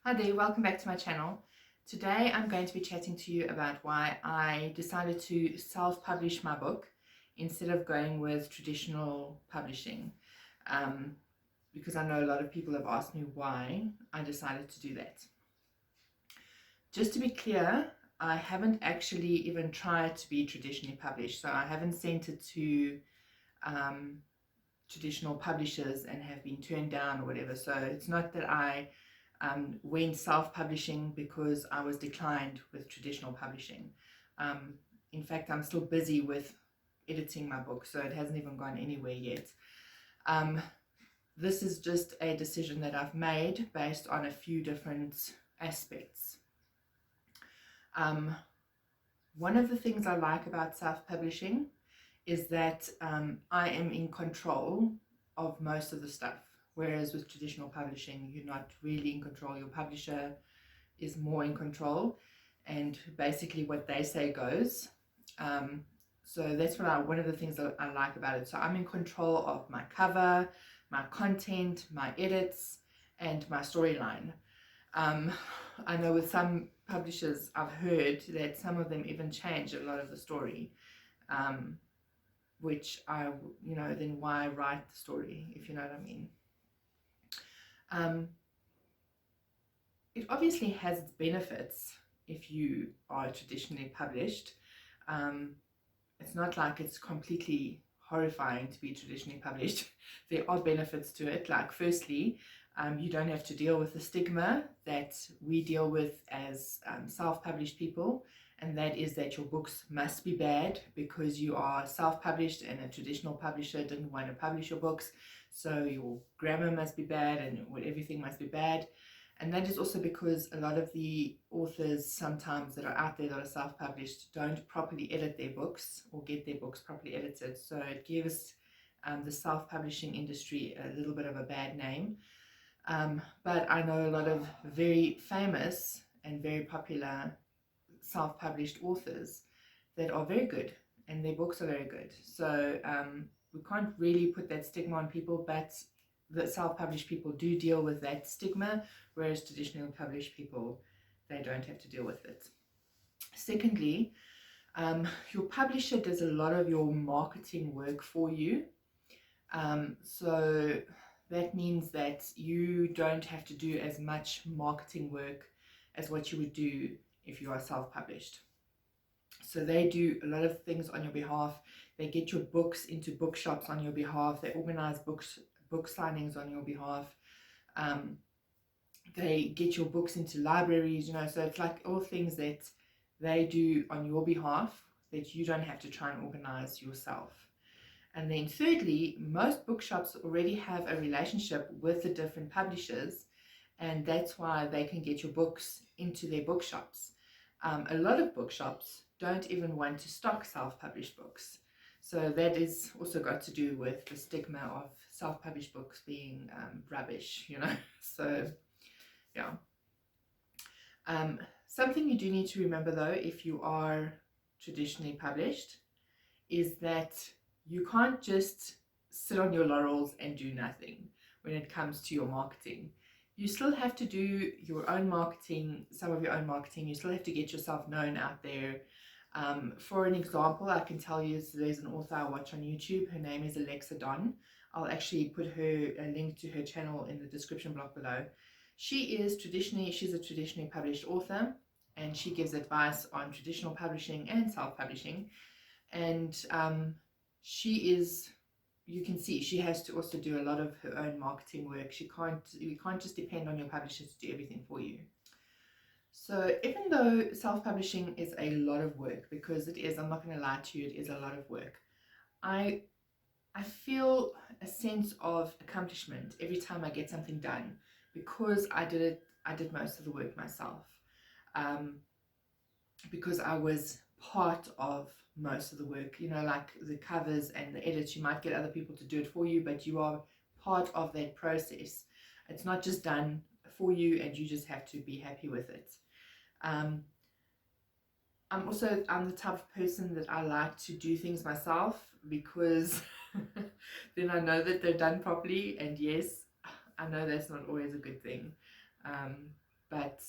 Hi there, welcome back to my channel. Today I'm going to be chatting to you about why I decided to self-publish my book instead of going with traditional publishing, because I know a lot of people have asked me why I decided to do that. Just to be clear, I haven't actually even tried to be traditionally published, so I haven't sent it to traditional publishers and have been turned down or whatever. So it's not that I went self-publishing because I was declined with traditional publishing. In fact, I'm still busy with editing my book, so it hasn't even gone anywhere yet. This is just a decision that I've made based on a few different aspects. One of the things I like about self-publishing is that I am in control of most of the stuff. Whereas with traditional publishing, you're not really in control. Your publisher is more in control, and basically what they say goes. So that's one of the things that I like about it. So I'm in control of my cover, my content, my edits, and my storyline. I know with some publishers, I've heard that some of them even change a lot of the story, which then why write the story, if you know what I mean. It obviously has its benefits if you are traditionally published. It's not like it's completely horrifying to be traditionally published. There are benefits to it, like firstly, you don't have to deal with the stigma that we deal with as self-published people, and that is that your books must be bad because you are self-published and a traditional publisher didn't want to publish your books, so your grammar must be bad and everything must be bad. And that is also because a lot of the authors sometimes that are out there that are self-published don't properly edit their books or get their books properly edited, so it gives the self-publishing industry a little bit of a bad name. But I know a lot of very famous and very popular self-published authors that are very good, and their books are very good. So we can't really put that stigma on people, but the self-published people do deal with that stigma, whereas traditionally published people, they don't have to deal with it. Secondly, your publisher does a lot of your marketing work for you. So that means that you don't have to do as much marketing work as what you would do if you are self-published. So they do a lot of things on your behalf. They get your books into bookshops on your behalf. They organize book signings on your behalf. They get your books into libraries, so it's like all things that they do on your behalf that you don't have to try and organize yourself. And then thirdly, most bookshops already have a relationship with the different publishers, and that's why they can get your books into their bookshops. A lot of bookshops don't even want to stock self-published books. So that is also got to do with the stigma of self-published books being rubbish, So, yeah. Something you do need to remember though, if you are traditionally published, is that you can't just sit on your laurels and do nothing when it comes to your marketing. You still have to do your own marketing, some of your own marketing. You still have to get yourself known out there. For an example, I can tell you there's an author I watch on YouTube. Her name is Alexa Don. I'll actually put a link to her channel in the description block below. She's a traditionally published author, and she gives advice on traditional publishing and self-publishing. And you can see she has to also do a lot of her own marketing work. You can't just depend on your publisher to do everything for you. So even though self-publishing is a lot of work, because it is, I'm not going to lie to you, it is a lot of work, I feel a sense of accomplishment every time I get something done, because I did most of the work myself, because I was part of most of the work, like the covers and the edits. You might get other people to do it for you, but you are part of that process. It's not just done for you and you just have to be happy with it. I'm the type of person that I like to do things myself, because then I know that they're done properly. And yes, I know that's not always a good thing, but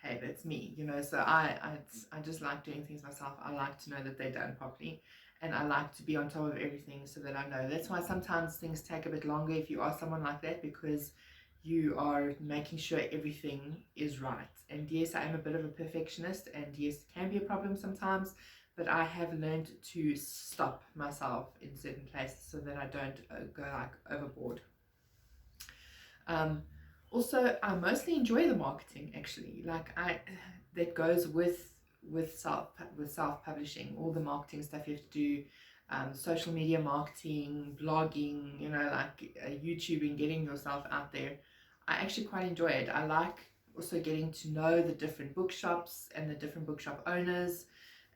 hey, that's me, you know. So I just like doing things myself. I like to know that they're done properly, and I like to be on top of everything so that I know. That's why sometimes things take a bit longer if you are someone like that, because you are making sure everything is right. And yes, I am a bit of a perfectionist, and yes, it can be a problem sometimes, but I have learned to stop myself in certain places so that I don't go like overboard. Also, I mostly enjoy the marketing, actually. Like that goes with self-publishing, all the marketing stuff you have to do, social media marketing, blogging, you know, like YouTubing, getting yourself out there. I actually quite enjoy it. I like also getting to know the different bookshops and the different bookshop owners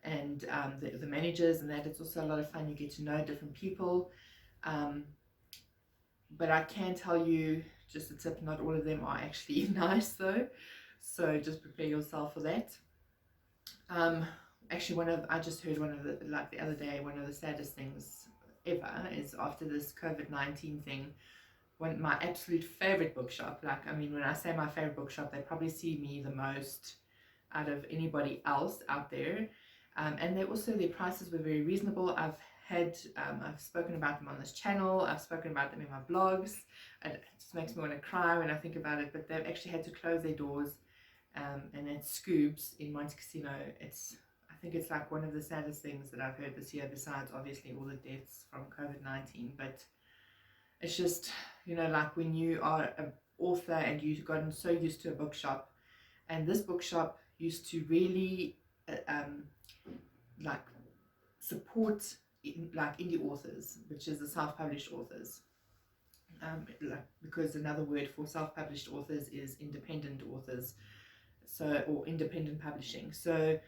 and the managers, and that it's also a lot of fun. You get to know different people. But I can tell you just a tip, not all of them are actually nice though, so just prepare yourself for that. Actually, I just heard one of the, like the other day, one of the saddest things ever is after this COVID-19 thing, my absolute favorite bookshop, like, I mean, when I say my favorite bookshop, they probably see me the most out of anybody else out there. And they also, their prices were very reasonable. I've spoken about them on this channel, I've spoken about them in my blogs, and it just makes me want to cry when I think about it, but they've actually had to close their doors, and it's Scoobs in Monte Cassino. I think it's like one of the saddest things that I've heard this year, besides obviously all the deaths from COVID-19, but it's just, you know, like when you are an author and you've gotten so used to a bookshop, and this bookshop used to really like support like indie authors, which is the self-published authors, because another word for self-published authors is independent authors, so, or independent publishing. So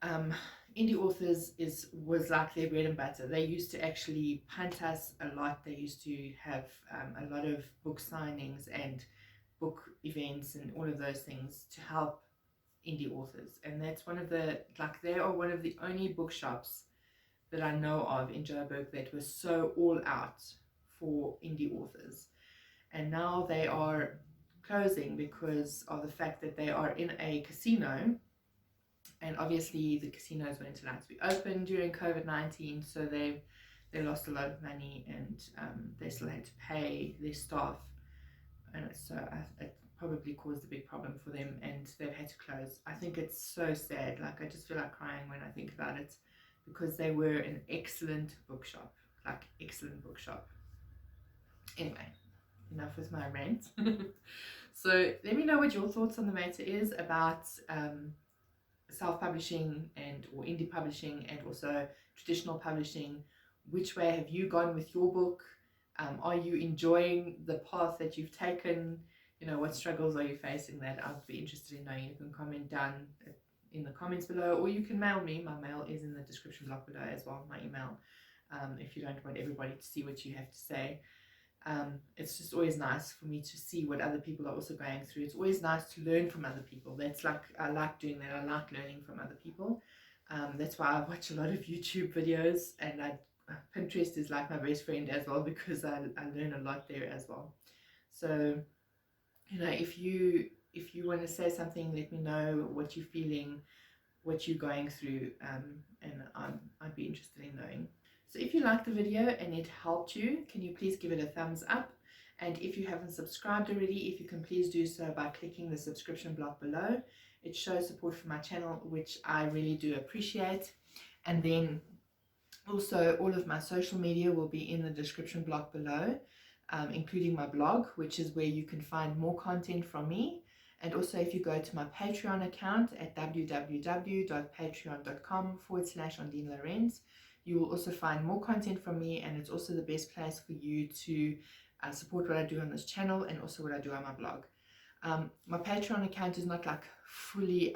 indie authors was like their bread and butter. They used to actually punt us a lot. They used to have a lot of book signings and book events and all of those things to help indie authors. And that's one of the, like, they are one of the only bookshops that I know of in Joburg that was so all out for indie authors. And now they are closing because of the fact that they are in a casino, and obviously the casinos weren't allowed to be open during COVID-19, so they lost a lot of money, and they still had to pay their staff, and so it probably caused a big problem for them, and they've had to close. I think it's so sad. Like, I just feel like crying when I think about it, because they were an excellent bookshop, like excellent bookshop. Anyway, enough with my rant. So let me know what your thoughts on the matter is about self-publishing and or indie publishing, and also traditional publishing. Which way have you gone with your book? Are you enjoying the path that you've taken? You know, what struggles are you facing? That I'd be interested in knowing. You can comment down in the comments below, or you can mail me. My mail is in the description block below as well, my email, if you don't want everybody to see what you have to say. It's just always nice for me to see what other people are also going through. It's always nice to learn from other people. That's like, I like doing that. I like learning from other people. That's why I watch a lot of YouTube videos, and Pinterest is like my best friend as well, because I learn a lot there as well. So, you know, if you want to say something, let me know what you're feeling, what you're going through, and I'd be interested in knowing. So if you liked the video and it helped you, can you please give it a thumbs up? And if you haven't subscribed already, if you can please do so by clicking the subscription block below. It shows support for my channel, which I really do appreciate. And then also all of my social media will be in the description block below, including my blog, which is where you can find more content from me. And also, if you go to my Patreon account at www.patreon.com/Ondeane Lourens, you will also find more content from me, and it's also the best place for you to support what I do on this channel and also what I do on my blog. My Patreon account is not like fully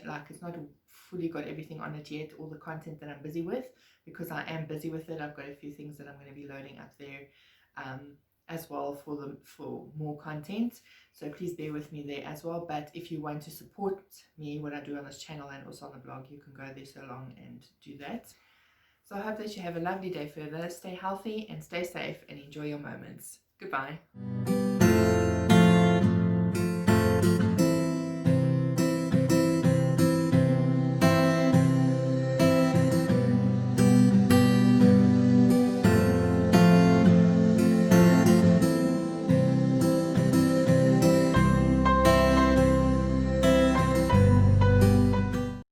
like it's not fully got everything on it yet, all the content that I'm busy with, because I am busy with it. I've got a few things that I'm going to be loading up there as well for more content, so please bear with me there as well. But if you want to support me, what I do on this channel and also on the blog, you can go there so long and do that. So I hope that you have a lovely day further. Stay healthy and stay safe and enjoy your moments. Goodbye.